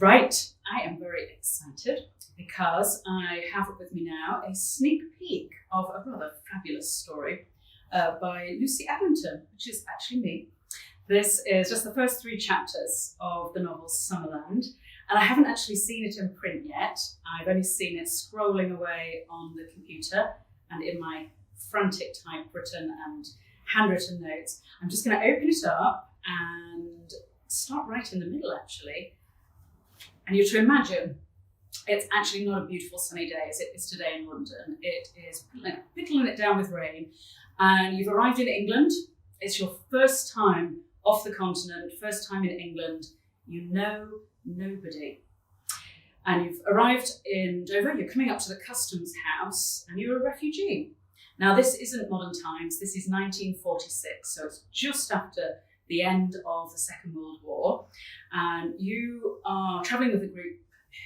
Right, I am very excited because I have with me now a sneak peek of a rather fabulous story by Lucy Adlington, which is actually me. This is just the first 3 chapters of the novel Summerland, and I haven't actually seen it in print yet. I've only seen it scrolling away on the computer and in my frantic typewritten and handwritten notes. I'm just going to open it up and start right in the middle, actually. And you're to imagine it's actually not a beautiful sunny day as it is today in London. It is piddling it down with rain, and you've arrived in England. It's your first time off the continent, first time in England. You know nobody. And you've arrived in Dover, you're coming up to the customs house, and you're a refugee. Now, this isn't modern times, this is 1946, so it's just after the end of the Second World War, and you are travelling with a group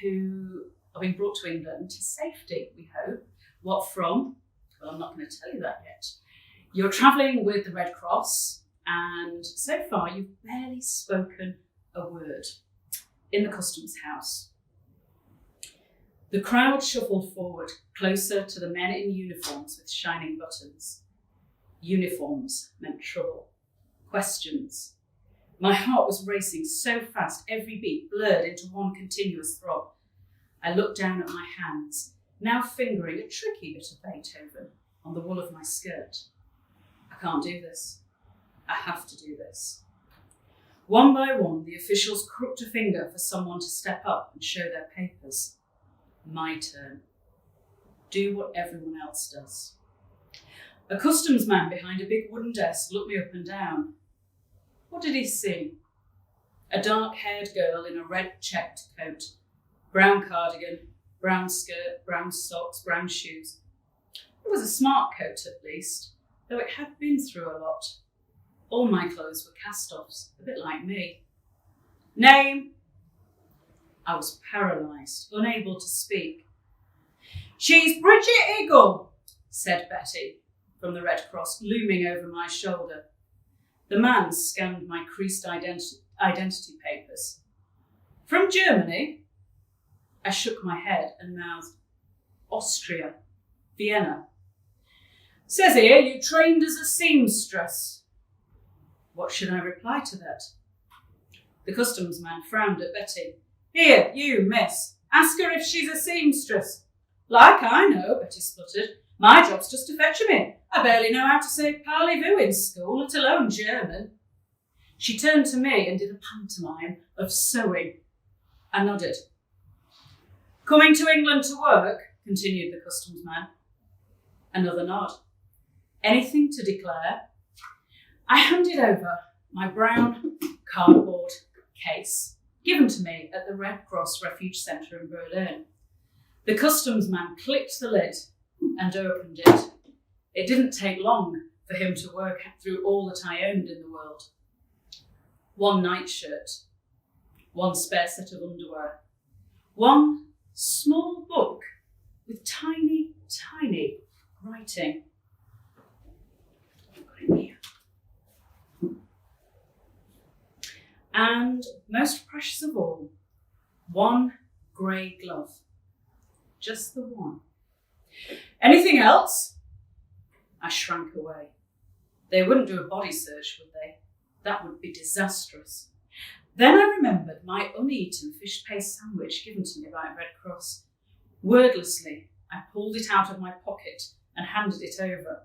who are being brought to England to safety, we hope. What from? Well, I'm not going to tell you that yet. You're travelling with the Red Cross, and so far you've barely spoken a word. In the customs house, the crowd shuffled forward, closer to the men in uniforms with shining buttons. Uniforms meant trouble. Questions. My heart was racing so fast, every beat blurred into one continuous throb. I looked down at my hands, now fingering a tricky bit of Beethoven on the wool of my skirt. I can't do this. I have to do this. One by one, the officials crooked a finger for someone to step up and show their papers. My turn. Do what everyone else does. A customs man behind a big wooden desk looked me up and down. What did he see? A dark-haired girl in a red checked coat, brown cardigan, brown skirt, brown socks, brown shoes. It was a smart coat at least, though it had been through a lot. All my clothes were cast-offs, a bit like me. Name? I was paralysed, unable to speak. She's Brigitta, said Betty, from the Red Cross, looming over my shoulder. The man scanned my creased identity papers. From Germany? I shook my head and mouthed, Austria, Vienna. Says here you trained as a seamstress. What should I reply to that? The customs man frowned at Betty. Here, you, miss, ask her if she's a seamstress. Like I know, Betty spluttered. My job's just to fetch 'em in. I barely know how to say parlez-vous in school, let alone German. She turned to me and did a pantomime of sewing. I nodded. Coming to England to work, continued the customs man. Another nod. Anything to declare? I handed over my brown cardboard case, given to me at the Red Cross Refuge Centre in Berlin. The customs man clicked the lid and opened it. It didn't take long for him to work through all that I owned in the world. 1 nightshirt, 1 spare set of underwear, 1 small book with tiny, tiny writing. I've got it here. And most precious of all, 1 grey glove. Just the one. Anything else? I shrank away. They wouldn't do a body search, would they? That would be disastrous. Then I remembered my uneaten fish paste sandwich given to me by Red Cross. Wordlessly, I pulled it out of my pocket and handed it over.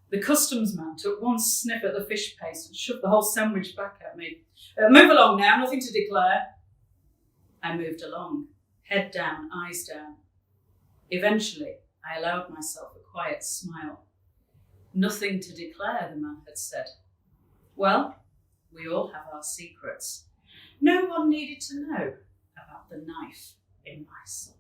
The customs man took 1 sniff at the fish paste and shoved the whole sandwich back at me. Move along now, nothing to declare. I moved along, head down, eyes down. Eventually, I allowed myself a quiet smile. Nothing to declare, the man had said. Well, we all have our secrets. No one needed to know about the knife in my soul.